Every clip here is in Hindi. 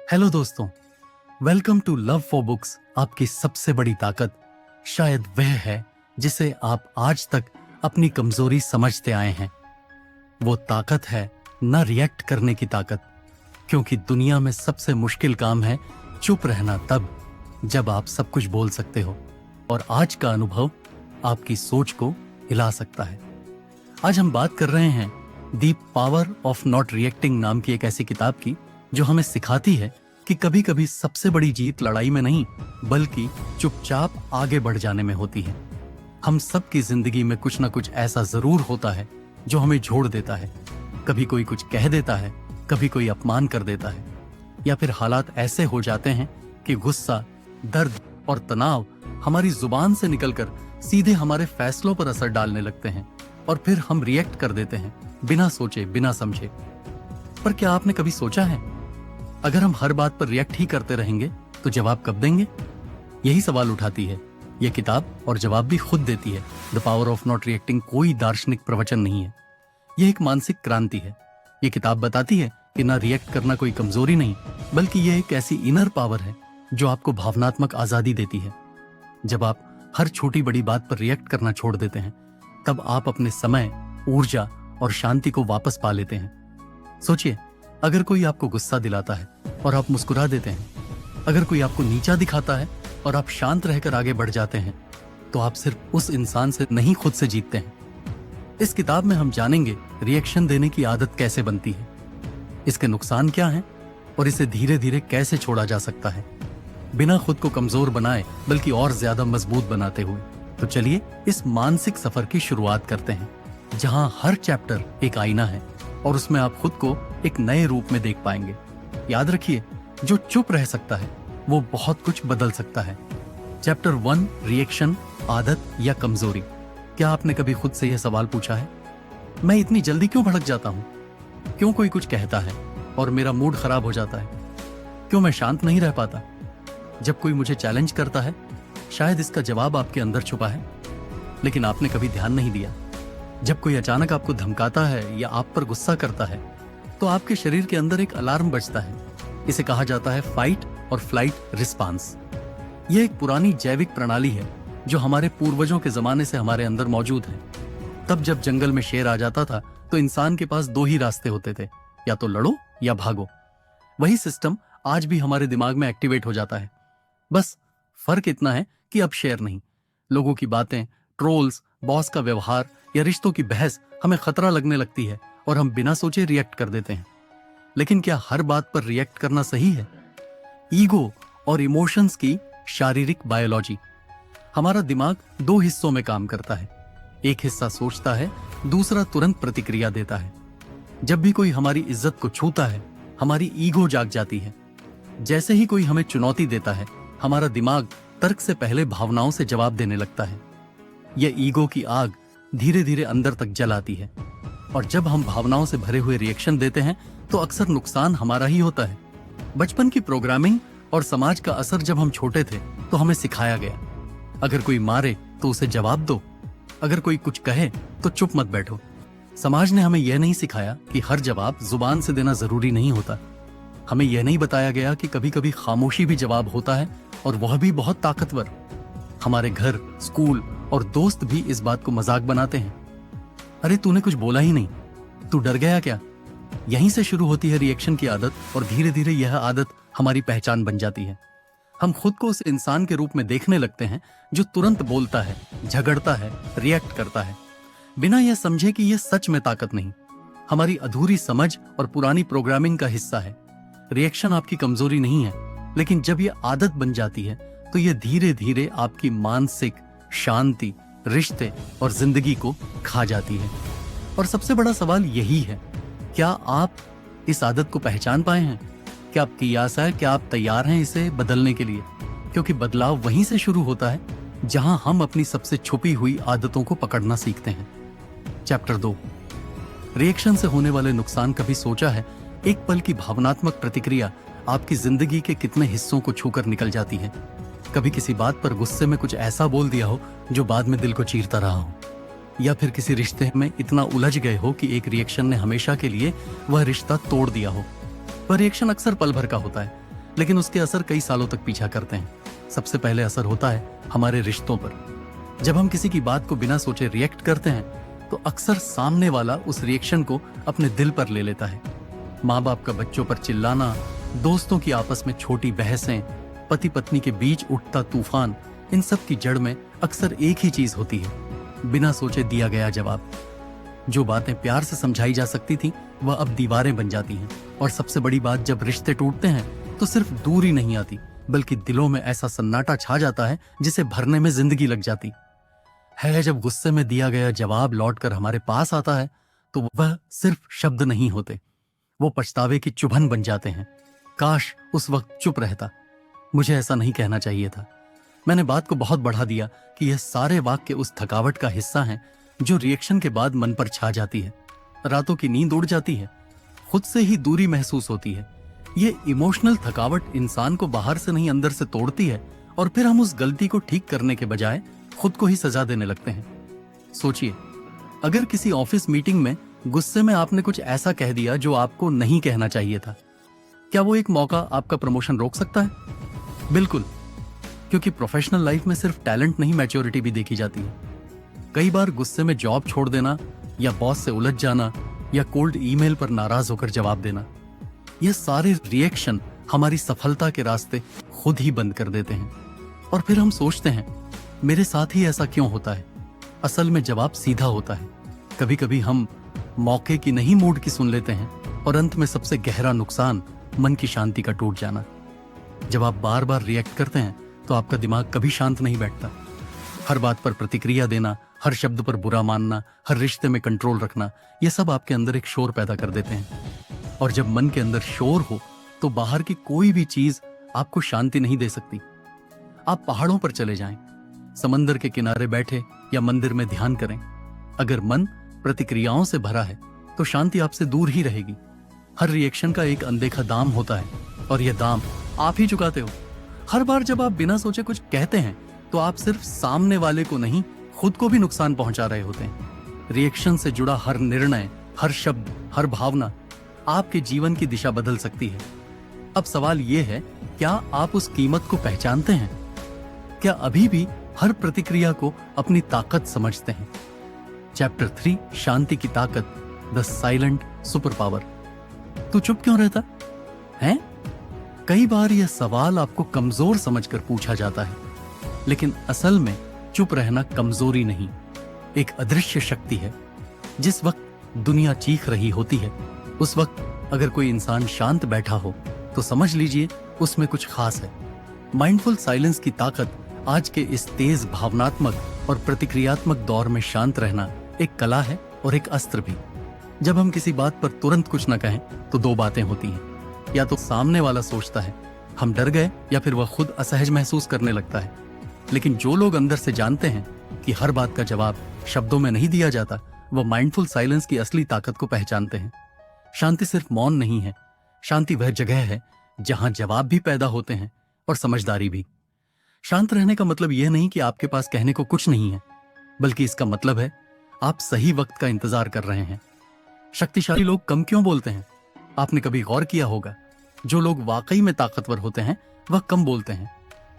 हेलो दोस्तों, welcome to love for books. आपकी सबसे बड़ी ताकत शायद वह है जिसे आप आज तक अपनी कमजोरी समझते आए हैं। वो ताकत है न रिएक्ट करने की ताकत, क्योंकि दुनिया में सबसे मुश्किल काम है चुप रहना तब जब आप सब कुछ बोल सकते हो। और आज का अनुभव आपकी सोच को हिला सकता है। आज हम बात कर रहे हैं the power of not reacting नाम की एक ऐसी किताब की जो हमें सिखाती है कि कभी कभी सबसे बड़ी जीत लड़ाई में नहीं बल्कि चुपचाप आगे बढ़ जाने में होती है। हम सब की जिंदगी में कुछ ना कुछ ऐसा जरूर होता है जो हमें झोड़ देता है। कभी कोई कुछ कह देता है, कभी कोई अपमान कर देता है, या फिर हालात ऐसे हो जाते हैं कि गुस्सा, दर्द और तनाव हमारी जुबान से निकलकर सीधे हमारे फैसलों पर असर डालने लगते हैं और फिर हम रिएक्ट कर देते हैं बिना सोचे बिना समझे। पर क्या आपने कभी सोचा है, अगर हम हर बात पर रिएक्ट ही करते रहेंगे तो जवाब कब देंगे? यही सवाल उठाती है यह किताब, और जवाब भी खुद देती है। The power of not reacting कोई दार्शनिक प्रवचन नहीं है, यह एक मानसिक क्रांति है। यह किताब बताती है कि ना रिएक्ट करना कोई कमजोरी नहीं, बल्कि यह एक ऐसी इनर पावर है जो आपको भावनात्मक आजादी देती है। जब आप हर छोटी बड़ी बात पर रिएक्ट करना छोड़ देते हैं, तब आप अपने समय, ऊर्जा और शांति को वापस पा लेते हैं। सोचिए, अगर कोई आपको गुस्सा दिलाता है और आप मुस्कुरा देते हैं, अगर कोई आपको नीचा दिखाता है और आप शांत रहकर आगे बढ़ जाते हैं, तो आप सिर्फ उस इंसान से नहीं खुद से जीतते हैं। इस किताब में हम जानेंगे रिएक्शन देने की आदत कैसे बनती है, इसके नुकसान क्या हैं और इसे धीरे धीरे कैसे छोड़ा जा सकता है बिना खुद को कमजोर बनाए बल्कि और ज्यादा मजबूत बनाते हुए। तो चलिए इस मानसिक सफर की शुरुआत करते हैं, जहां हर चैप्टर एक आईना है और उसमें आप खुद को एक नए रूप में देख पाएंगे। याद रखिए, जो चुप रह सकता है वो बहुत कुछ बदल सकता है। चैप्टर 1, रिएक्शन, आदत या कमजोरी। क्या आपने कभी खुद से यह सवाल पूछा है, मैं इतनी जल्दी क्यों भड़क जाता हूं? क्यों कोई कुछ कहता है और मेरा मूड खराब हो जाता है? क्यों मैं शांत नहीं रह पाता जब कोई मुझे चैलेंज करता है? शायद इसका जवाब आपके अंदर छुपा है, लेकिन आपने कभी ध्यान नहीं दिया। जब कोई अचानक आपको धमकाता है या आप पर गुस्सा करता है, तो आपके शरीर के अंदर एक अलार्म बजता है। इसे कहा जाता है फाइट और फ्लाइट रिस्पांस। यह एक पुरानी जैविक प्रणाली है जो हमारे पूर्वजों के जमाने से हमारे अंदर मौजूद है। तब जब जंगल में शेर आ जाता था तो इंसान के पास दो ही रास्ते होते थे, या तो लड़ो या भागो। वही सिस्टम आज भी हमारे दिमाग में एक्टिवेट हो जाता है। बस फर्क इतना है कि अब शेर नहीं, लोगों की बातें, ट्रोल्स, बॉस का व्यवहार या रिश्तों की बहस हमें खतरा लगने लगती है और हम बिना सोचे रिएक्ट कर देते हैं। लेकिन क्या हर बात पर रिएक्ट करना सही है? ईगो और इमोशंस की शारीरिक बायोलॉजी। हमारा दिमाग दो हिस्सों में काम करता है। एक हिस्सा सोचता है, दूसरा तुरंत प्रतिक्रिया देता है। जब भी कोई हमारी इज्जत को छूता है, हमारी ईगो जाग जाती है। जैसे ही कोई हमें चुनौती देता है, हमारा दिमाग तर्क से पहले भावनाओं से जवाब देने लगता है। यह ईगो की आग धीरे धीरे अंदर तक जल आती है, और जब हम भावनाओं से भरे हुए रिएक्शन देते हैं तो अक्सर नुकसान हमारा ही होता है। बचपन की प्रोग्रामिंग और समाज का असर, जब हम छोटे थे तो हमें सिखाया गया, अगर कोई मारे तो उसे जवाब दो, अगर कोई कुछ कहे तो चुप मत बैठो। समाज ने हमें यह नहीं सिखाया कि हर जवाब जुबान से देना जरूरी नहीं होता। हमें यह नहीं बताया गया कि कभी कभी खामोशी भी जवाब होता है, और वह भी बहुत ताकतवर। हमारे घर, स्कूल और दोस्त भी इस बात को मजाक बनाते हैं। अरे तूने कुछ बोला ही नहीं, तू डर गया क्या? यहीं से शुरू होती है रिएक्शन की आदत, और धीरे धीरे यह आदत हमारी पहचान बन जाती है। हम खुद को उस इंसान के रूप में देखने लगते हैं जो तुरंत बोलता है, झगड़ता है, रिएक्ट करता है, बिना यह समझे कि यह सच में ताकत नहीं, हमारी अधूरी समझ और पुरानी प्रोग्रामिंग का हिस्सा है। रिएक्शन आपकी कमजोरी नहीं है, लेकिन जब यह आदत बन जाती है तो यह धीरे धीरे आपकी मानसिक शांति, रिश्ते और जिंदगी को खा जाती है। और सबसे बड़ा सवाल यही है, क्या आप इस आदत को पहचान पाए हैं? क्या आपकी आशा है, क्या आप तैयार हैं इसे बदलने के लिए? क्योंकि बदलाव वहीं से शुरू होता है जहां हम अपनी सबसे छुपी हुई आदतों को पकड़ना सीखते हैं। चैप्टर 2, रिएक्शन से होने वाले नुकसान। कभी सोचा है, एक पल की भावनात्मक प्रतिक्रिया आपकी जिंदगी के कितने हिस्सों को छूकर निकल जाती है? कभी किसी बात पर गुस्से में कुछ ऐसा बोल दिया हो जो बाद में दिल को चीरता रहा हो, या फिर किसी रिश्ते में इतना उलझ गए हो कि एक रिएक्शन ने हमेशा के लिए वह रिश्ता तोड़ दिया हो। वह रिएक्शन अक्सर पल भर का होता है, लेकिन उसके असर कई सालों तक पीछा करते हैं। सबसे पहले असर होता है हमारे रिश्तों पर। जब हम किसी की बात को बिना सोचे रिएक्ट करते हैं तो अक्सर सामने वाला उस रिएक्शन को अपने दिल पर ले लेता है। माँ बाप का बच्चों पर चिल्लाना, दोस्तों की आपस में छोटी बहसें, पति पत्नी के बीच उठता तूफान, इन सब की जड़ में अक्सर एक ही चीज होती है, बिना सोचे दिया गया जवाब। जो बातें प्यार से समझाई जा सकती थी वह अब दीवारें बन जाती हैं। और सबसे बड़ी बात, जब रिश्ते टूटते हैं तो सिर्फ दूरी नहीं आती, बल्कि दिलों में ऐसा सन्नाटा छा जाता है जिसे भरने में जिंदगी लग जाती है। जब गुस्से में दिया गया जवाब लौटकर हमारे पास आता है तो वह सिर्फ शब्द नहीं होते, वो पछतावे की चुभन बन जाते हैं। काश उस वक्त चुप रहता, मुझे ऐसा नहीं कहना चाहिए था। मैंने बात को बहुत बढ़ा दिया कि यह सारे वाक्य उस थकावट का हिस्सा हैं जो रिएक्शन के बाद मन पर छा जाती है। रातों की नींद उड़ जाती है, खुद से ही दूरी महसूस होती है। ये इमोशनल थकावट इंसान को बाहर से नहीं अंदर से तोड़ती है और फिर हम उस गलती को ठीक करने के बजाय खुद को ही सजा देने लगते हैं। सोचिए, अगर किसी ऑफिस मीटिंग में गुस्से में आपने कुछ ऐसा कह दिया जो आपको नहीं कहना चाहिए था, क्या वो एक मौका आपका प्रमोशन रोक सकता है? बिल्कुल, क्योंकि प्रोफेशनल लाइफ में सिर्फ टैलेंट नहीं, मैच्योरिटी भी देखी जाती है। कई बार गुस्से में जॉब छोड़ देना या बॉस से उलझ जाना या कोल्ड ईमेल पर नाराज होकर जवाब देना, ये सारे रिएक्शन हमारी सफलता के रास्ते खुद ही बंद कर देते हैं। और फिर हम सोचते हैं, मेरे साथ ही ऐसा क्यों होता है? असल में जवाब सीधा होता है। कभी कभी हम मौके की नहीं, मूड की सुन लेते हैं और अंत में सबसे गहरा नुकसान मन की शांति का टूट जाना। जब आप बार बार रिएक्ट करते हैं तो आपका दिमाग कभी शांत नहीं बैठता। हर बात पर प्रतिक्रिया देना, हर शब्द पर बुरा मानना, हर रिश्ते में कंट्रोल रखना, ये सब आपके अंदर एक शोर पैदा कर देते हैं। और जब मन के अंदर शोर हो तो बाहर की कोई भी चीज आपको शांति नहीं दे सकती। आप पहाड़ों पर चले जाएं, समंदर के किनारे बैठे या मंदिर में ध्यान करें, अगर मन प्रतिक्रियाओं से भरा है तो शांति आपसे दूर ही रहेगी। हर रिएक्शन का एक अनदेखा दाम होता है और यह दाम आप ही चुकाते हो। हर बार जब आप बिना सोचे कुछ कहते हैं तो आप सिर्फ सामने वाले को नहीं, खुद को भी नुकसान पहुंचा रहे होते हैं। रिएक्शन से जुड़ा हर निर्णय, हर शब्द, हर भावना आपके जीवन की दिशा बदल सकती है। अब सवाल यह है, क्या आप उस कीमत को पहचानते हैं? क्या अभी भी हर प्रतिक्रिया को अपनी ताकत समझते हैं? चैप्टर 3, शांति की ताकत, द साइलेंट सुपर पावर। तू चुप क्यों रहता है? कई बार यह सवाल आपको कमजोर समझकर पूछा जाता है, लेकिन असल में चुप रहना कमजोरी नहीं, एक अदृश्य शक्ति है। जिस वक्त दुनिया चीख रही होती है, उस वक्त अगर कोई इंसान शांत बैठा हो तो समझ लीजिए उसमें कुछ खास है। माइंडफुल साइलेंस की ताकत आज के इस तेज भावनात्मक और प्रतिक्रियात्मक दौर में शांत रहना एक कला है और एक अस्त्र भी। जब हम किसी बात पर तुरंत कुछ न कहें तो दो बातें होती हैं, या तो सामने वाला सोचता है हम डर गए, या फिर वह खुद असहज महसूस करने लगता है। लेकिन जो लोग अंदर से जानते हैं कि हर बात का जवाब शब्दों में नहीं दिया जाता, वह माइंडफुल साइलेंस की असली ताकत को पहचानते हैं। शांति सिर्फ मौन नहीं है, शांति वह जगह है जहां जवाब भी पैदा होते हैं और समझदारी भी। शांत रहने का मतलब यह नहीं कि आपके पास कहने को कुछ नहीं है, बल्कि इसका मतलब है आप सही वक्त का इंतजार कर रहे हैं। शक्तिशाली लोग कम क्यों बोलते हैं? आपने कभी गौर किया होगा, जो लोग वाकई में ताकतवर होते हैं वह कम बोलते हैं।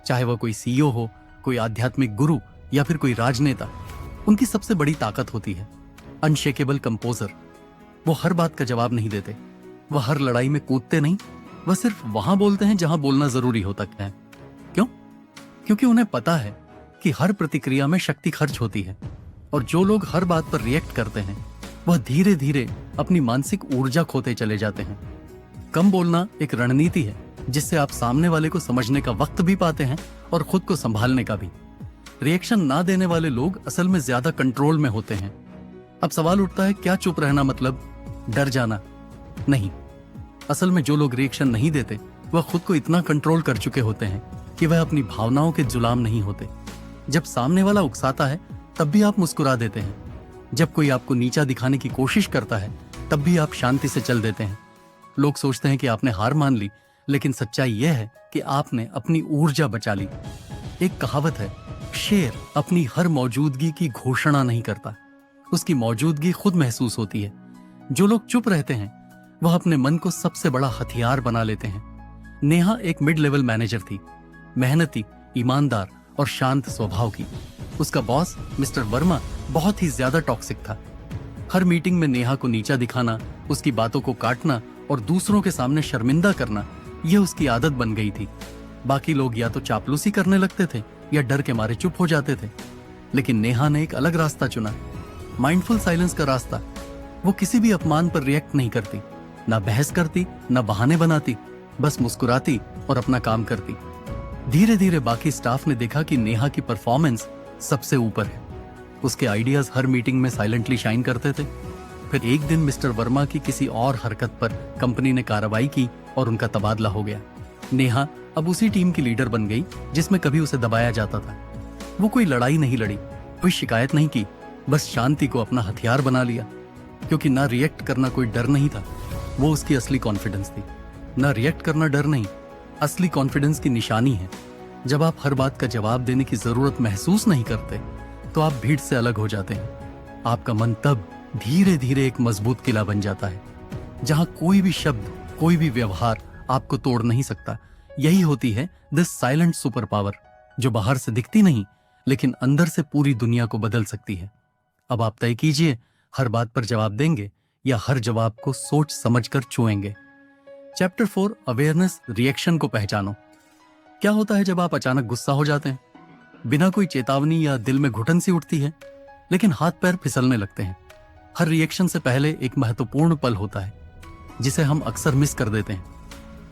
चाहे वह कोई सीईओ हो, कोई आध्यात्मिक गुरु या फिर कोई राजनेता, उनकी सबसे बड़ी ताकत होती है अनशेकेबल कंपोजर। वो हर बात का जवाब नहीं देते, वह हर लड़ाई में कूदते नहीं, वह सिर्फ वहां बोलते हैं जहां बोलना जरूरी होता है। क्यों? क्योंकि उन्हें पता है कि हर प्रतिक्रिया में शक्ति खर्च होती है, और जो लोग हर बात पर रिएक्ट करते हैं वह धीरे धीरे अपनी मानसिक ऊर्जा खोते चले जाते हैं। कम बोलना एक रणनीति है जिससे आप सामने वाले को समझने का वक्त भी पाते हैं और खुद को संभालने का भी। रिएक्शन ना देने वाले लोग असल में ज्यादा कंट्रोल में होते हैं। अब सवाल उठता है, क्या चुप रहना मतलब डर जाना? नहीं, असल में जो लोग रिएक्शन नहीं देते वह खुद को इतना कंट्रोल कर चुके होते हैं कि वह अपनी भावनाओं के गुलाम नहीं होते। जब सामने वाला उकसाता है तब भी आप मुस्कुरा देते हैं। जब कोई आपको नीचा दिखाने की कोशिश करता है तब भी आप शांति से चल देते हैं। लोग सोचते हैं कि आपने हार मान ली, लेकिन सच्चाई यह है कि आपने अपनी ऊर्जा बचा ली। एक कहावत है, शेर अपनी हर मौजूदगी की घोषणा नहीं करता, उसकी मौजूदगी खुद महसूस होती है। जो लोग चुप रहते हैं वह अपने मन को सबसे बड़ा हथियार बना लेते हैं। नेहा एक मिड लेवल मैनेजर थी, मेहनती, ईमानदार और शांत स्वभाव की। उसका बॉस मिस्टर वर्मा बहुत ही ज्यादा टॉक्सिक था। हर मीटिंग में नेहा को नीचा दिखाना, उसकी बातों को काटना और दूसरों के सामने शर्मिंदा करना, यह उसकी आदत बन गई थी। बाकी लोग या तो चापलूसी करने लगते थे या डर के मारे चुप हो जाते थे, लेकिन नेहा ने एक अलग रास्ता चुना, माइंडफुल साइलेंस का रास्ता। वो किसी भी अपमान पर रिएक्ट नहीं करती, ना बहस करती, ना बहाने बनाती, बस मुस्कुराती और अपना काम करती। धीरे धीरे बाकी स्टाफ ने देखा कि नेहा की परफॉर्मेंस सबसे ऊपर है। उसके आइडियाज हर मीटिंग में साइलेंटली शाइन करते थे। फिर एक दिन मिस्टर वर्मा की किसी और हरकत पर कंपनी ने कार्रवाई की और उनका तबादला हो गया। नेहा अब उसी टीम की लीडर बन गई जिसमें कभी उसे दबाया जाता था। वो कोई लड़ाई नहीं लड़ी, कोई शिकायत नहीं की, बस शांति को अपना हथियार बना लिया। क्योंकि ना रिएक्ट करना कोई डर नहीं था, वो उसकी असली कॉन्फिडेंस थी। ना रिएक्ट करना डर नहीं, असली कॉन्फिडेंस की निशानी है। जब आप हर बात का जवाब देने की जरूरत महसूस नहीं करते तो आप भीड़ से अलग हो जाते हैं। आपका मन तब धीरे धीरे एक मजबूत किला बन जाता है, जहां कोई भी शब्द, कोई भी व्यवहार आपको तोड़ नहीं सकता। यही होती है दिस साइलेंट सुपर पावर, जो बाहर से दिखती नहीं लेकिन अंदर से पूरी दुनिया को बदल सकती है। अब आप तय कीजिए, हर बात पर जवाब देंगे या हर जवाब को सोच समझकर छुएंगे। चैप्टर 4, अवेयरनेस, रिएक्शन को पहचानो। क्या होता है जब आप अचानक गुस्सा हो जाते हैं? बिना कोई चेतावनी या दिल में घुटन सी उठती है, लेकिन हाथ पैर फिसलने लगते हैं। हर रिएक्शन से पहले एक महत्वपूर्ण पल होता है जिसे हम अक्सर मिस कर देते हैं,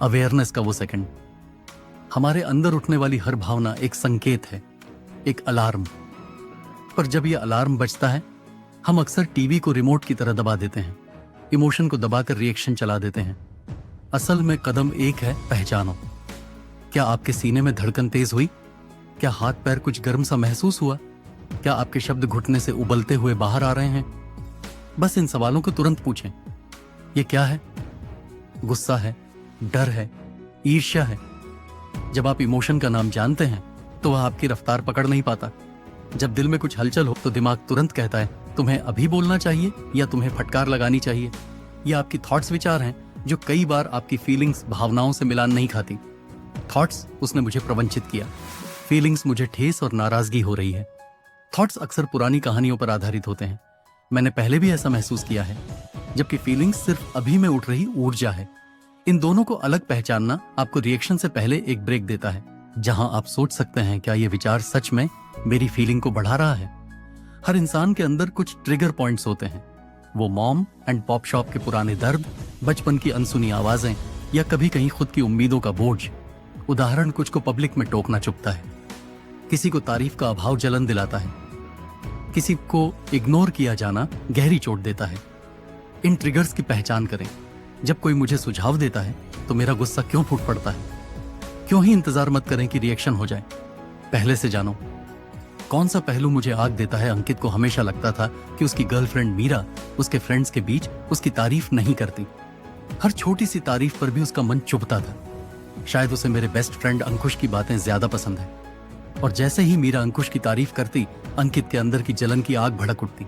अवेयरनेस का वो सेकंड। हमारे अंदर उठने वाली हर भावना एक संकेत है, एक अलार्म। पर जब यह अलार्म बजता है, हम अक्सर टीवी को रिमोट की तरह दबा देते हैं, इमोशन को दबाकर रिएक्शन चला देते हैं। असल में कदम एक है, पहचानो। क्या आपके सीने में धड़कन तेज हुई? क्या हाथ पैर कुछ गर्म सा महसूस हुआ? क्या आपके शब्द घुटने से उबलते हुए बाहर आ रहे हैं? बस इन सवालों को तुरंत पूछें। ये क्या है? गुस्सा है, डर है, ईर्ष्या है? जब आप इमोशन का नाम जानते हैं तो वह आपकी रफ्तार पकड़ नहीं पाता। जब दिल में कुछ हलचल हो तो दिमाग तुरंत कहता है तुम्हें अभी बोलना चाहिए या तुम्हें फटकार लगानी चाहिए। ये आपकी थॉट्स, विचार हैं जो कई बार आपकी फीलिंग्स, भावनाओं से मिलान नहीं खाती। थॉट्स, उसने मुझे प्रवंचित किया। फीलिंग्स, मुझे ठेस और नाराजगी हो रही है। थॉट्स अक्सर पुरानी कहानियों पर आधारित होते हैं। मैंने पहले भी ऐसा महसूस किया है। जबकि फीलिंग्स सिर्फ अभी में उठ रही ऊर्जा है। इन दोनों को अलग पहचानना आपको रिएक्शन से पहले एक ब्रेक देता है, जहां आप सोच सकते हैं क्या यह विचार सच में मेरी फीलिंग को बढ़ा रहा है। हर इंसान के अंदर कुछ ट्रिगर पॉइंट्स होते हैं। वो मॉम एंड पॉप शॉप के पुराने दर्द, बचपन की अनसुनी आवाजें या कभी कहीं खुद की उम्मीदों का बोझ। उदाहरण, कुछ को पब्लिक में टोकना चुभता है, किसी को तारीफ का अभाव जलन दिलाता है, किसी को इग्नोर किया जाना गहरी चोट देता है। इन ट्रिगर्स की पहचान करें। जब कोई मुझे सुझाव देता है तो मेरा गुस्सा क्यों फूट पड़ता है? क्यों ही इंतजार मत करें कि रिएक्शन हो जाए, पहले से जानो। कौन सा पहलू मुझे आग देता है? अंकित को हमेशा लगता था कि उसकी गर्लफ्रेंड मीरा उसके फ्रेंड्स के बीच उसकी तारीफ नहीं करती। हर छोटी सी तारीफ पर भी उसका मन चुभता था। शायद उसे मेरे बेस्ट फ्रेंड अंकुश की बातें ज्यादा पसंद है। और जैसे ही मीरा अंकुश की तारीफ करती, अंकित के अंदर की जलन की आग भड़क उठती।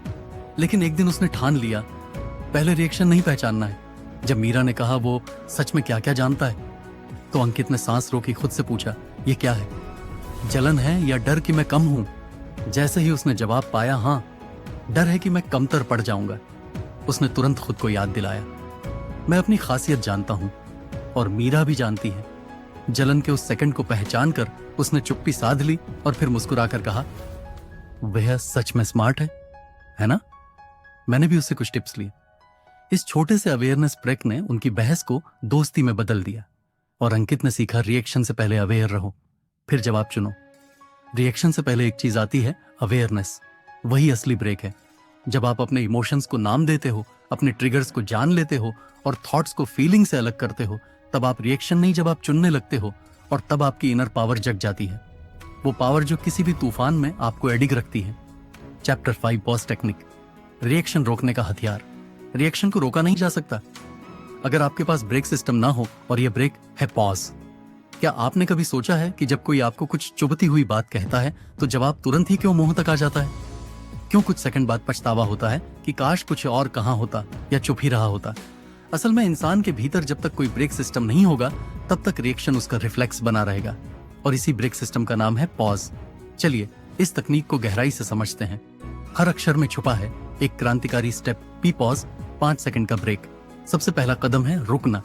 लेकिन एक दिन उसने ठान लिया, पहले रिएक्शन नहीं पहचानना है। जब मीरा ने कहा वो सच में क्या क्या जानता है, तो अंकित ने सांस रोकी, खुद से पूछा, ये क्या है? जलन है या डर कि मैं कम हूं? जैसे ही उसने जवाब पाया, हाँ, डर है कि मैं कमतर पड़ जाऊंगा, उसने तुरंत खुद को याद दिलाया, मैं अपनी खासियत जानता हूं और मीरा भी जानती है। जलन के उस सेकंड को पहचान कर उसने चुप्पी साध ली और फिर मुस्कुराकर कहा, वह सच में स्मार्ट है ना? मैंने भी उससे कुछ टिप्स लिए। इस छोटे से अवेयरनेस ब्रेक ने उनकी बहस को दोस्ती में बदल दिया और अंकित ने सीखा, रिएक्शन से पहले अवेयर रहो, फिर जवाब चुनो। रिएक्शन से पहले एक चीज आती है, अवेयरनेस। वही असली ब्रेक है। जब आप अपने इमोशंस को नाम देते हो, अपने ट्रिगर्स को जान लेते हो और थॉट्स को फीलिंग से अलग करते हो, तब आप रिएक्शन नहीं, जब आप चुनने लगते हो, और तब आपकी इनर पावर जग जाती है। वो पावर जो किसी भी तूफान में आपको एडिग रखती है। चैप्टर 5, पॉज टेक्निक, रिएक्शन रोकने का हथियार। रिएक्शन को रोका नहीं जा सकता अगर आपके पास ब्रेक सिस्टम ना हो, और यह ब्रेक है पॉज। क्या आपने कभी सोचा है कि जब कोई आपको कुछ चुभती हुई बात कहता है तो जवाब तुरंत ही क्यों मुंह तक आ जाता है? क्यों कुछ सेकंड बाद पछतावा होता है कि काश कुछ और कहाँ होता या चुप ही रहा होता? असल में इंसान के भीतर जब तक कोई ब्रेक सिस्टम नहीं होगा तब तक रिएक्शन उसका रिफ्लेक्स बना रहेगा, और इसी ब्रेक सिस्टम का नाम है पॉज। चलिए इस तकनीक को गहराई से समझते हैं। हर अक्षर में छुपा है एक क्रांतिकारी स्टेप, पी पॉज, 5 सेकंड का ब्रेक। सबसे पहला कदम है रुकना।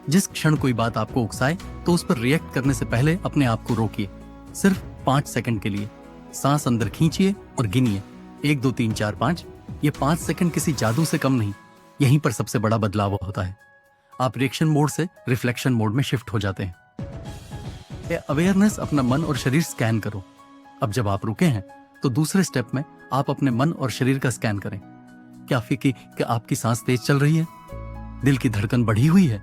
जिस क्षण कोई बात आपको उकसाए तो उस पर रिएक्ट करने से पहले अपने आप को रोकिए, सिर्फ 5 सेकंड के लिए। सांस अंदर खींचिए और गिनिए, 1 2 3 4 5। ये 5 सेकंड किसी जादू से कम नहीं, यहीं पर सबसे बड़ा बदलाव होता है। आप रिएक्शन मोड से रिफ्लेक्शन मोड में शिफ्ट हो जाते हैं। अवेयरनेस, अपना मन और शरीर स्कैन करो। अब जब आप रुके हैं तो दूसरे स्टेप में आप अपने मन और शरीर का स्कैन करें। क्या आपकी सांस तेज चल रही है? दिल की धड़कन बढ़ी हुई है?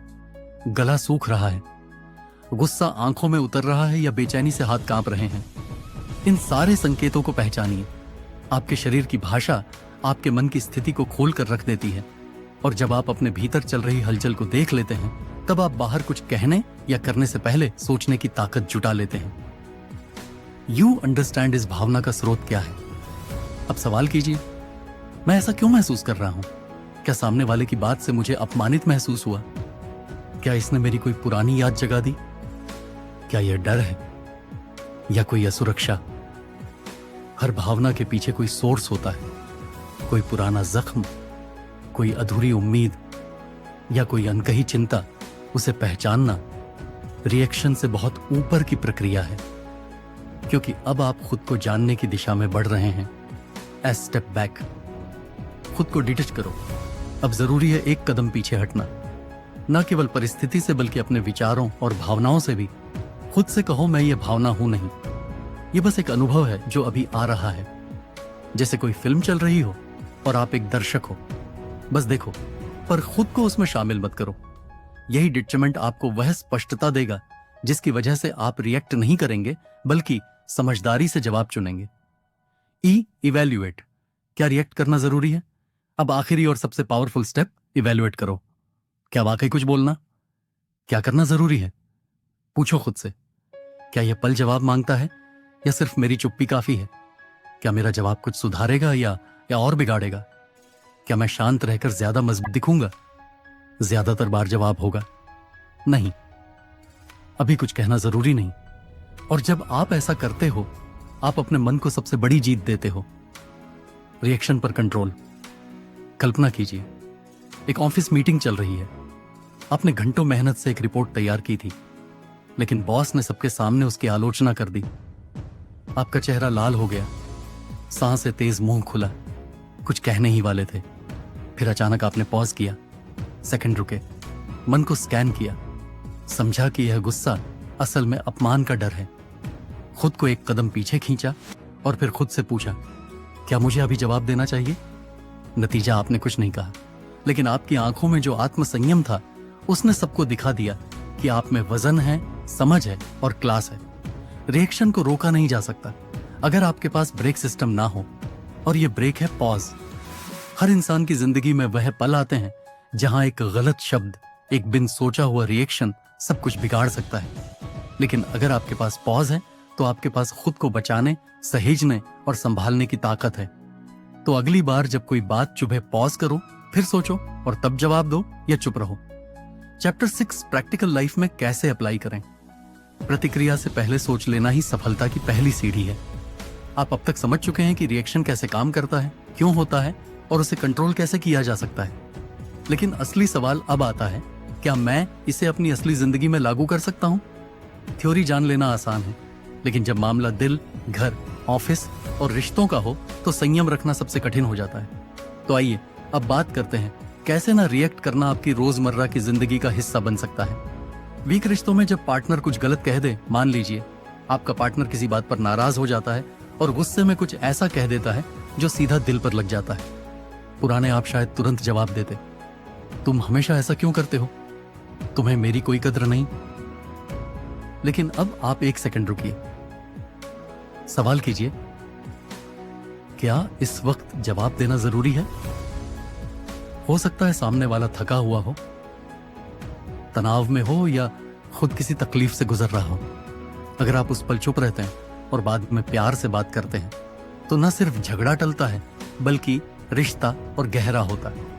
गला सूख रहा है? गुस्सा आंखों में उतर रहा है या बेचैनी से हाथ कांप रहे हैं? इन सारे संकेतों को पहचानिए। आपके शरीर की भाषा आपके मन की स्थिति को खोल कर रख देती है, और जब आप अपने भीतर चल रही हलचल को देख लेते हैं तब आप बाहर कुछ कहने या करने से पहले सोचने की ताकत जुटा लेते हैं। यू अंडरस्टैंड, इस भावना का स्रोत क्या है? अब सवाल कीजिए, मैं ऐसा क्यों महसूस कर रहा हूं? क्या सामने वाले की बात से मुझे अपमानित महसूस हुआ? क्या इसने मेरी कोई पुरानी याद जगा दी? क्या यह डर है या कोई असुरक्षा? हर भावना के पीछे कोई सोर्स होता है, कोई पुराना जख्म, कोई अधूरी उम्मीद या कोई अनकही चिंता। उसे पहचानना रिएक्शन से बहुत ऊपर की प्रक्रिया है, क्योंकि अब आप खुद को जानने की दिशा में बढ़ रहे हैं। ए स्टेप बैक, खुद को डिटच करो। अब जरूरी है एक कदम पीछे हटना, न केवल परिस्थिति से बल्कि अपने विचारों और भावनाओं से भी। खुद से कहो, मैं ये भावना हूं नहीं, ये बस एक अनुभव है जो अभी आ रहा है। जैसे कोई फिल्म चल रही हो और आप एक दर्शक हो, बस देखो, पर खुद को उसमें शामिल मत करो। यही डिटचमेंट आपको वह स्पष्टता देगा जिसकी वजह से आप रिएक्ट नहीं करेंगे बल्कि समझदारी से जवाब चुनेंगे। इवैल्यूएट, क्या रिएक्ट करना जरूरी है? अब आखिरी और सबसे पावरफुल स्टेप, इवैल्यूएट करो। क्या वाकई कुछ बोलना, क्या करना जरूरी है? पूछो खुद से, क्या यह पल जवाब मांगता है या सिर्फ मेरी चुप्पी काफी है? क्या मेरा जवाब कुछ सुधारेगा या और बिगाड़ेगा? क्या मैं शांत रहकर ज्यादा मजबूत दिखूंगा? ज्यादातर बार जवाब होगा नहीं, अभी कुछ कहना जरूरी नहीं। और जब आप ऐसा करते हो, आप अपने मन को सबसे बड़ी जीत देते हो, रिएक्शन पर कंट्रोल। कल्पना कीजिए, एक ऑफिस मीटिंग चल रही है। आपने घंटों मेहनत से एक रिपोर्ट तैयार की थी, लेकिन बॉस ने सबके सामने उसकी आलोचना कर दी। आपका चेहरा लाल हो गया, सांस से तेज मुंह खुला, कुछ कहने ही वाले थे। फिर अचानक आपने पॉज किया, सेकंड रुके, मन को स्कैन किया, समझा कि यह गुस्सा असल में अपमान का डर है। खुद को एक कदम पीछे खींचा और फिर खुद से पूछा, क्या मुझे अभी जवाब देना चाहिए? नतीजा, आपने कुछ नहीं कहा, लेकिन आपकी आंखों में जो आत्मसंयम था उसने सबको दिखा दिया कि आप में वजन है, समझ है और क्लास है। रिएक्शन को रोका नहीं जा सकता अगर आपके पास ब्रेक सिस्टम ना हो, और ये ब्रेक है पॉज। हर इंसान की जिंदगी में वह पल आते हैं जहां एक गलत शब्द, एक बिन सोचा हुआ रिएक्शन सब कुछ बिगाड़ सकता है। लेकिन अगर आपके पास पॉज है तो आपके पास खुद को बचाने, सहेजने और संभालने की ताकत है। तो अगली बार जब कोई बात चुभे, पॉज करो, फिर सोचो और तब जवाब दो या चुप रहो। चैप्टर 6, प्रैक्टिकल लाइफ में कैसे अप्लाई करें। प्रतिक्रिया से पहले सोच लेना ही सफलता की पहली सीढ़ी है। आप अब तक समझ चुके हैं कि रिएक्शन कैसे काम करता है, क्यों होता है और उसे कंट्रोल कैसे किया जा सकता है। लेकिन असली सवाल अब आता है, क्या मैं इसे अपनी असली जिंदगी में लागू कर सकता हूं? थ्योरी जान लेना आसान है, लेकिन जब मामला दिल, घर, ऑफिस और रिश्तों का हो तो संयम रखना सबसे कठिन हो जाता है। तो आइए अब बात करते हैं कैसे ना रिएक्ट करना आपकी रोजमर्रा की जिंदगी का हिस्सा बन सकता है। वीक रिश्तों में जब पार्टनर कुछ गलत कह दे, मान लीजिए आपका पार्टनर किसी बात पर नाराज हो जाता है और गुस्से में कुछ ऐसा कह देता है जो सीधा दिल पर लग जाता है। पुराने आप शायद तुरंत जवाब देते, तुम हमेशा ऐसा क्यों करते हो, तुम्हें मेरी कोई कद्र नहीं। लेकिन अब आप एक सेकंड रुकिए, सवाल कीजिए, क्या इस वक्त जवाब देना जरूरी है? हो सकता है सामने वाला थका हुआ हो, तनाव में हो या खुद किसी तकलीफ से गुजर रहा हो। अगर आप उस पल चुप रहते हैं और बाद में प्यार से बात करते हैं तो न सिर्फ झगड़ा टलता है बल्कि रिश्ता और गहरा होता है।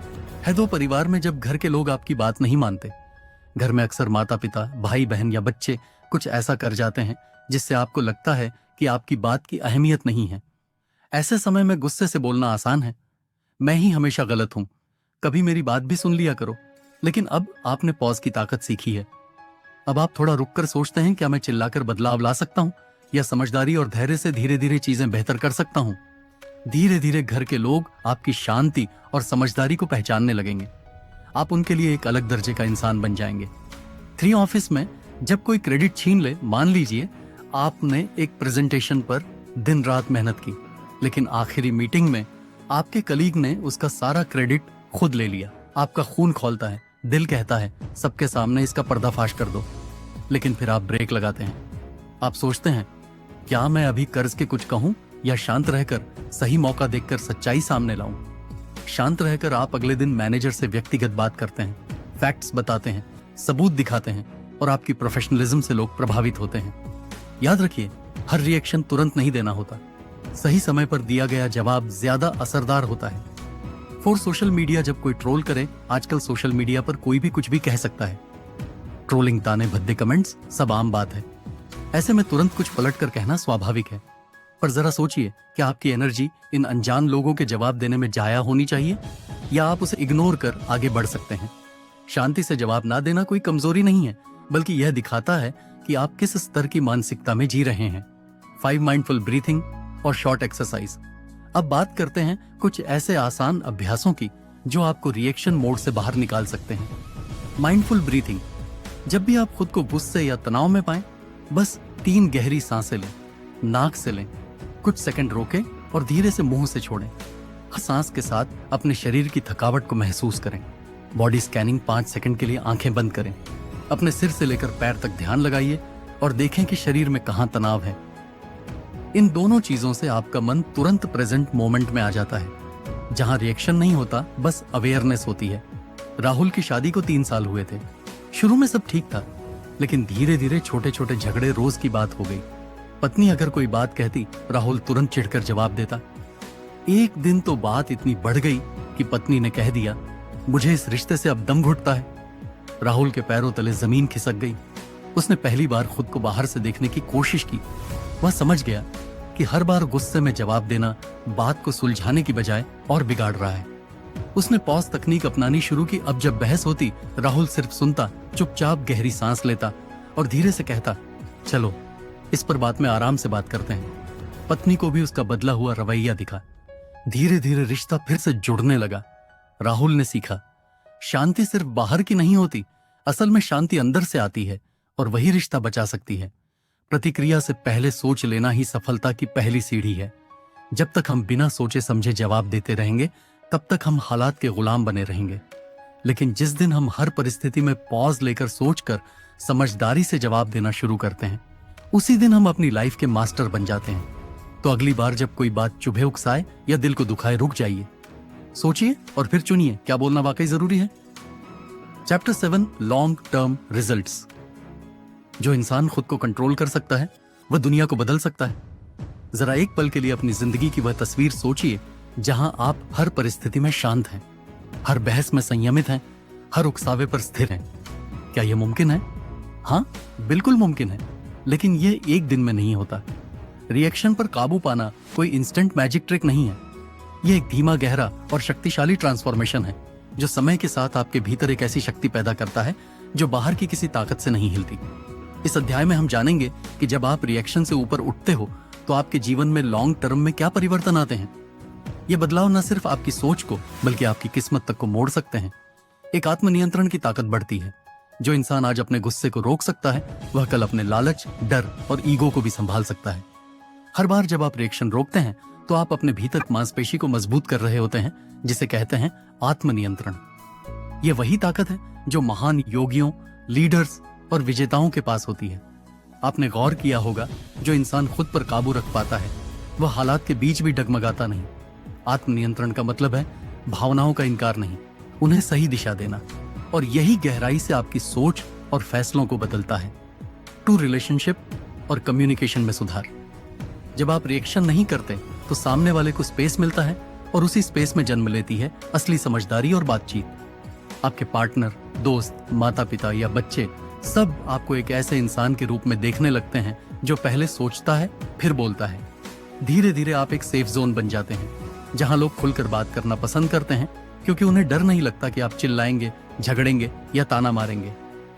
है दो परिवार में जब घर के लोग आपकी बात नहीं मानते। घर में अक्सर माता पिता, भाई बहन या बच्चे कुछ ऐसा कर जाते हैं जिससे आपको लगता है कि आपकी बात की अहमियत नहीं है। ऐसे समय में गुस्से से बोलना आसान है, मैं ही हमेशा गलत हूं, कभी मेरी बात भी सुन लिया करो। लेकिन अब आपने पॉज की ताकत सीखी है। अब आप थोड़ा रुककर सोचते हैं, क्या मैं चिल्लाकर बदलाव ला सकता हूं या समझदारी और धैर्य से धीरे धीरे चीजें बेहतर कर सकता हूं। धीरे धीरे घर के लोग आपकी शांति और समझदारी को पहचानने लगेंगे। आप उनके लिए एक अलग दर्जे का इंसान बन जाएंगे। 3 ऑफिस में जब कोई क्रेडिट छीन ले, मान लीजिए आपने एक प्रेजेंटेशन पर दिन रात मेहनत की, लेकिन आखिरी मीटिंग में आपके कलीग ने उसका सारा क्रेडिट खुद ले लिया। आपका खून खौलता है, दिल कहता है सबके सामने इसका पर्दाफाश कर दो। लेकिन फिर आप ब्रेक लगाते हैं। आप सोचते हैं, क्या मैं अभी कर्ज के कुछ कहूं या शांत रहकर सही मौका देखकर सच्चाई सामने लाऊं। शांत रहकर आप अगले दिन मैनेजर से व्यक्तिगत बात करते हैं, फैक्ट्स बताते हैं, सबूत दिखाते हैं और आपकी प्रोफेशनलिज्म से लोग प्रभावित होते हैं। याद रखिए, हर रिएक्शन तुरंत नहीं देना होता। सही समय पर दिया गया जवाब ज्यादा असरदार होता है। फॉर सोशल मीडिया, जब कोई ट्रोल करे, आजकल सोशल मीडिया पर कोई भी कुछ भी कह सकता है। ट्रोलिंग, ताने भद्दे कमेंट्स सब आम बात है। ऐसे में तुरंत कुछ पलट कर कहना स्वाभाविक है। पर जरा सोचिए, क्या आपकी एनर्जी इन अनजान लोगों के जवाब देने में जाया होनी चाहिए या आप उसे इग्नोर कर आगे बढ़ सकते हैं। शांति से जवाब ना देना कोई कमजोरी नहीं है, बल्कि यह दिखाता है कि आप किस स्तर की मानसिकता में जी रहे हैं। 5 माइंडफुल ब्रीथिंग और शॉर्ट एक्सरसाइज। अब बात करते हैं कुछ ऐसे आसान अभ्यासों की जो आपको रिएक्शन मोड से बाहर निकाल सकते हैं। Mindful breathing. जब भी आप खुद को गुस्से या तनाव में पाएं, बस 3 गहरी सांसें लें। नाक से लें, कुछ सेकंड रोकें और धीरे से मुंह से छोड़ें। हर सांस के साथ अपने शरीर की थकावट को महसूस करें। बॉडी स्कैनिंग 5 सेकंड के लिए आंखें बंद करें। अपने सिर से लेकर पैर तक ध्यान लगाइए और देखें कि शरीर में कहां तनाव है। इन दोनों चीजों से आपका मन तुरंत प्रेजेंट मोमेंट में आ जाता है। जहां रिएक्शन नहीं होता, बस अवेयरनेस होती है। राहुल की शादी को 3 साल हुए थे। शुरू में सब ठीक था, लेकिन धीरे धीरे छोटे छोटे झगड़े रोज की बात हो गई। पत्नी अगर कोई बात कहती, राहुल तुरंत चिढ़कर जवाब देता। एक दिन तो बात इतनी बढ़ गई कि पत्नी ने कह दिया, मुझे इस रिश्ते से अब दम घुटता है। राहुल के पैरों तले जमीन खिसक गई। उसने पहली बार खुद को बाहर से देखने की कोशिश की। वह समझ गया कि हर बार गुस्से में जवाब देना बात को सुलझाने की बजाय और बिगाड़ रहा है। उसने पॉज तकनीक अपनानी शुरू की। अब जब बहस होती, राहुल सिर्फ सुनता, चुपचाप गहरी सांस लेता और धीरे से कहता, चलो इस पर बाद में आराम से बात करते हैं। पत्नी को भी उसका बदला हुआ रवैया दिखा। धीरे धीरे रिश्ता फिर से जुड़ने लगा। राहुल ने सीखा, शांति सिर्फ बाहर की नहीं होती, असल में शांति अंदर से आती है और वही रिश्ता बचा सकती है। प्रतिक्रिया से पहले सोच लेना ही सफलता की पहली सीढ़ी है। जब तक हम बिना सोचे समझे जवाब देते रहेंगे, तब तक हम हालात के गुलाम बने रहेंगे। लेकिन जिस दिन हम हर परिस्थिति में पॉज लेकर सोचकर समझदारी से जवाब देना शुरू करते हैं, उसी दिन हम अपनी लाइफ के मास्टर बन जाते हैं। तो अगली बार जब कोई बात चुभे उकसाए या दिल को दुखाए, रुक जाइए, सोचिए और फिर चुनिए क्या बोलना वाकई जरूरी है। Chapter 7, long term results. जो इंसान खुद को कंट्रोल कर सकता है, वह दुनिया को बदल सकता है। जरा एक पल के लिए अपनी जिंदगी की वह तस्वीर सोचिए जहां आप हर परिस्थिति में शांत हैं, हर बहस में संयमित हैं, हर उकसावे पर स्थिर हैं। क्या यह मुमकिन है? हाँ, बिल्कुल मुमकिन है, लेकिन यह एक दिन में नहीं होता। रिएक्शन पर काबू पाना कोई इंस्टेंट मैजिक ट्रिक नहीं है। यह एक धीमा, गहरा और शक्तिशाली ट्रांसफॉर्मेशन है जो समय के साथ आपके भीतर एक ऐसी शक्ति पैदा करता है जो बाहर की किसी ताकत से नहीं हिलती। इस अध्याय में हम जानेंगे कि जब आप रिएक्शन से ऊपर उठते हो तो आपके जीवन में लॉन्ग टर्म में क्या परिवर्तन आते हैं। ये बदलाव न सिर्फ आपकी सोच को बल्कि आपकी किस्मत तक को मोड़ सकते हैं। एक आत्मनियंत्रण की ताकत बढ़ती है। जो इंसान आज अपने गुस्से को रोक सकता है, वह कल अपने लालच, डर और ईगो को भी संभाल सकता है। हर बार जब आप रिएक्शन रोकते हैं तो आप अपने भीतर मांसपेशी को मजबूत कर रहे होते हैं, जिसे कहते हैं आत्मनियंत्रण। यह वही ताकत है जो महान योगियों, लीडर्स और विजेताओं के पास होती है। आपने गौर किया होगा, जो इंसान खुद पर काबू रख पाता है वह हालात के बीच भी डगमगाता नहीं। आत्मनियंत्रण का मतलब है भावनाओं का इनकार नहीं, उन्हें सही दिशा देना, और यही गहराई से आपकी सोच और फैसलों को बदलता है। टू रिलेशनशिप और कम्युनिकेशन में सुधार। जब आप रिएक्शन नहीं करते तो सामने वाले को स्पेस मिलता है और उसी स्पेस में जन्म लेती है असली समझदारी और बातचीत। आपके पार्टनर, दोस्त, माता पिता या बच्चे सब आपको एक ऐसे इंसान के रूप में देखने लगते हैं जो पहले सोचता है फिर बोलता है। धीरे धीरे आप एक सेफ जोन बन जाते हैं जहां लोग खुलकर बात करना पसंद करते हैं, क्योंकि उन्हें डर नहीं लगता कि आप चिल्लाएंगे, झगड़ेंगे या ताना मारेंगे।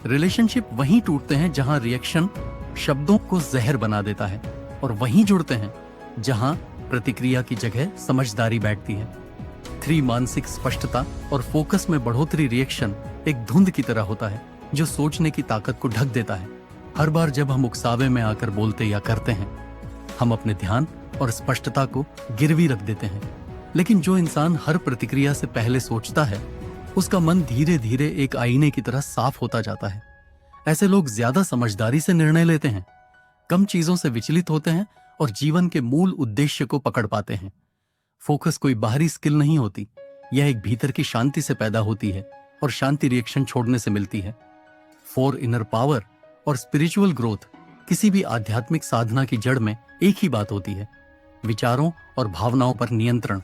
रिलेशनशिप वहीं टूटते हैं जहां रिएक्शन शब्दों को जहर बना देता है, और वहीं जुड़ते हैं जहां प्रतिक्रिया की जगह समझदारी बैठती है। 3 मानसिक स्पष्टता और फोकस में बढ़ोतरी। रिएक्शन एक धुंध की तरह होता है जो सोचने की ताकत को ढक देता है। हर बार जब हम उकसावे में आकर बोलते या करते हैं, हम अपने ध्यान और स्पष्टता को गिरवी रख देते हैं। लेकिन जो इंसान हर प्रतिक्रिया से पहले सोचता है, उसका मन धीरे धीरे एक आईने की तरह साफ होता जाता है। ऐसे लोग ज्यादा समझदारी से निर्णय लेते हैं, कम चीजों से विचलित होते हैं और जीवन के मूल उद्देश्य को पकड़ पाते हैं। फोकस कोई बाहरी स्किल नहीं होती, यह एक भीतर की शांति से पैदा होती है, और शांति रिएक्शन छोड़ने से मिलती है। 4 इनर पावर और स्पिरिचुअल ग्रोथ। किसी भी आध्यात्मिक साधना की जड़ में एक ही बात होती है, विचारों और भावनाओं पर नियंत्रण।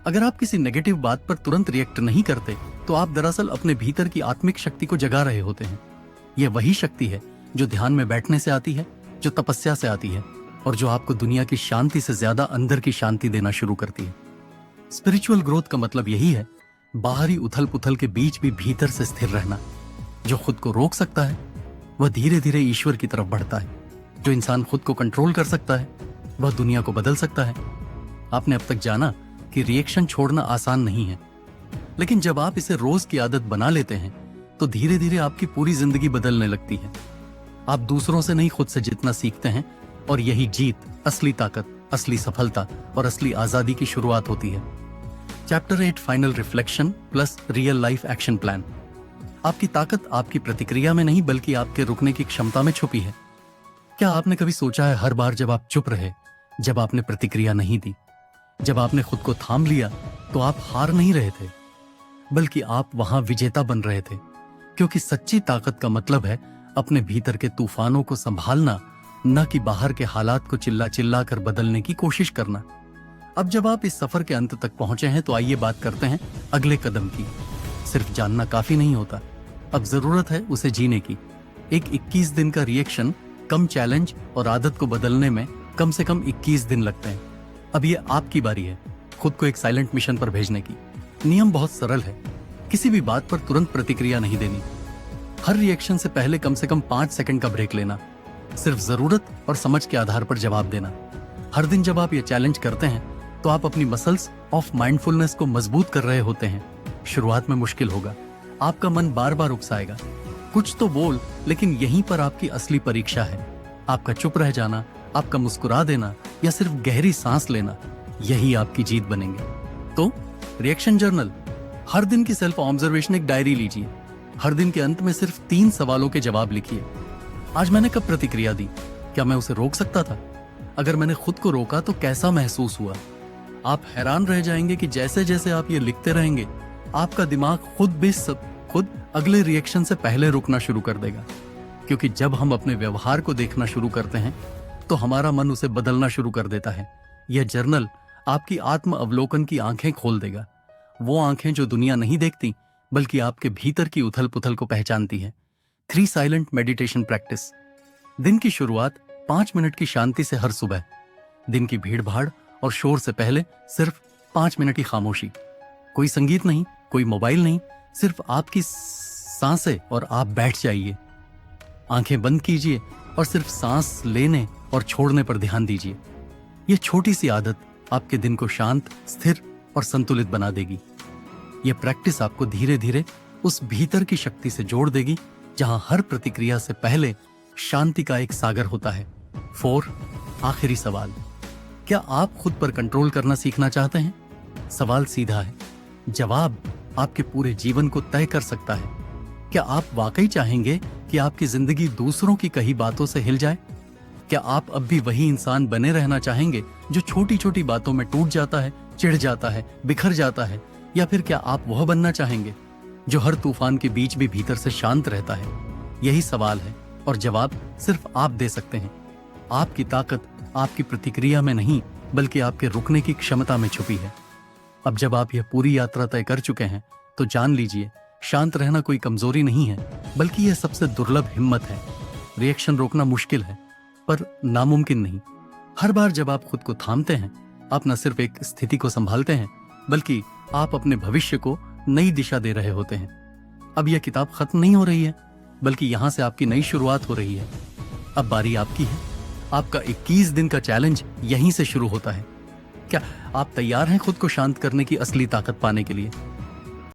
अगर आप किसी नेगेटिव बात पर तुरंत रिएक्ट नहीं करते, तो आप दरअसल अपने भीतर की आत्मिक शक्ति को जगा रहे होते हैं। यह वही शक्ति है जो ध्यान में बैठने से आती है, जो तपस्या से आती है, और जो आपको दुनिया की शांति से ज्यादा अंदर की शांति देना शुरू करती है। स्पिरिचुअल ग्रोथ का मतलब यही है, बाहरी उथल पुथल के बीच भी भीतर से स्थिर रहना। जो खुद को रोक सकता है वह धीरे धीरे ईश्वर की तरफ बढ़ता है। जो इंसान खुद को कंट्रोल कर सकता है वह दुनिया को बदल सकता है। आपने अब तक जाना कि रिएक्शन छोड़ना आसान नहीं है, लेकिन जब आप इसे रोज की आदत बना लेते हैं तो धीरे धीरे आपकी पूरी जिंदगी बदलने लगती है। आप दूसरों से नहीं, खुद से जीतना सीखते हैं, और यही जीत, असली ताकत, असली सफलता और असली आजादी की शुरुआत होती है। Chapter 8 final reflection plus real life action plan. आपकी ताकत आपकी प्रतिक्रिया में नहीं, बल्कि आपके रुकने की क्षमता में छुपी है। क्या आपने कभी सोचा है, हर बार जब आप चुप रहे, जब आपने प्रतिक्रिया नहीं दी, जब आपने खुद को थाम लिया, तो आप हार नहीं रहे थे, बल्कि आप वहां विजेता बन रहे थे। क्योंकि सच्ची ताकत का मतलब है अपने भीतर के तूफानों को संभालना, न कि बाहर के हालात को चिल्ला चिल्ला कर बदलने की कोशिश करना। अब जब आप इस सफर के अंत तक पहुंचे हैं, तो आइए बात करते हैं अगले कदम की। सिर्फ जानना काफी नहीं होता, अब जरूरत है उसे जीने की। एक 21 दिन का रिएक्शन, कम चैलेंज और आदत को बदलने में कम से कम 21 दिन लगते हैं। अब ये आपकी बारी है खुद को एक साइलेंट मिशन पर भेजने की। नियम बहुत सरल है, किसी भी बात पर तुरंत प्रतिक्रिया नहीं देनी। हर रिएक्शन से पहले कम से कम 5 सेकंड का ब्रेक लेना, सिर्फ जरूरत और समझ के आधार पर जवाब देना। हर दिन जब आप ये चैलेंज करते हैं, तो आप अपनी मसल्स ऑफ माइंडफुलनेस को मजबूत कर रहे होते हैं। शुरुआत में मुश्किल होगा, आपका मन बार बार उकसाएगा, कुछ तो बोल, लेकिन यहीं पर आपकी असली परीक्षा है। आपका चुप रह जाना, आपका मुस्कुरा देना, या सिर्फ गहरी सांस लेना, यही आपकी जीत बनेंगे। तो रिएक्शन जर्नल, हर दिन की सेल्फ ऑब्जर्वेशन एक डायरी लीजिए। हर दिन के अंत में सिर्फ 3 सवालों के जवाब लिखिए। आज मैंने कब प्रतिक्रिया दी? क्या मैं उसे रोक सकता था? अगर मैंने खुद को रोका तो कैसा महसूस हुआ? आप हैरान रह जाएंगे कि जैसे जैसे आप ये लिखते रहेंगे, आपका दिमाग खुद अगले रिएक्शन से पहले रुकना शुरू कर देगा। क्योंकि जब हम अपने व्यवहार को देखना शुरू करते हैं, तो हमारा मन उसे बदलना शुरू कर देता है। यह जर्नल आपकी आत्म अवलोकन की आंखें खोल देगा, वो आंखें जो दुनिया नहीं देखती, बल्कि आपके भीतर की उथल पुथल को पहचानती है। 3 साइलेंट मेडिटेशन प्रैक्टिस। दिन की शुरुआत 5 मिनट की शांति से हर सुबह। दिन की भीड़ भाड़ और शोर से पहले सिर्फ 5 मिनट की खामोशी। कोई संगीत नहीं, कोई मोबाइल नहीं, सिर्फ आपकी सांसें, और आप बैठ जाइए। आंखें बंद कीजिए और सिर्फ सांस लेने और छोड़ने पर ध्यान दीजिए। यह छोटी सी आदत आपके दिन को शांत, स्थिर और संतुलित बना देगी। यह प्रैक्टिस आपको धीरे धीरे उस भीतर की शक्ति से जोड़ देगी जहां हर प्रतिक्रिया से पहले शांति का एक सागर होता है। 4 आखिरी सवाल, क्या आप खुद पर कंट्रोल करना सीखना चाहते हैं? सवाल सीधा है, जवाब आपके पूरे जीवन को तय कर सकता है। क्या आप वाकई चाहेंगे कि आपकी जिंदगी दूसरों की कही बातों से हिल जाए? क्या आप अब भी वही इंसान बने रहना चाहेंगे जो छोटी छोटी बातों में टूट जाता है, चिढ़ जाता है, बिखर जाता है? या फिर क्या आप वह बनना चाहेंगे जो हर तूफान के बीच भी भीतर से शांत रहता है? यही सवाल है, और जवाब सिर्फ आप दे सकते हैं। आपकी ताकत आपकी प्रतिक्रिया में नहीं, बल्कि आपके रुकने की क्षमता में छुपी है। अब जब आप यह पूरी यात्रा तय कर चुके हैं तो जान लीजिए, शांत रहना कोई कमजोरी नहीं है, बल्कि यह सबसे दुर्लभ हिम्मत है। रिएक्शन रोकना मुश्किल है, पर नामुमकिन नहीं। हर बार जब आप खुद को थामते हैं, आप न सिर्फ एक स्थिति को संभालते हैं, बल्कि आप अपने भविष्य को नई दिशा दे रहे होते हैं। अब यह किताब खत्म नहीं हो रही है, बल्कि यहां से आपकी नई शुरुआत हो रही है। अब बारी आपकी है। आपका 21 दिन का चैलेंज यहीं से शुरू होता है। क्या आप तैयार हैं खुद को शांत करने की असली ताकत पाने के लिए?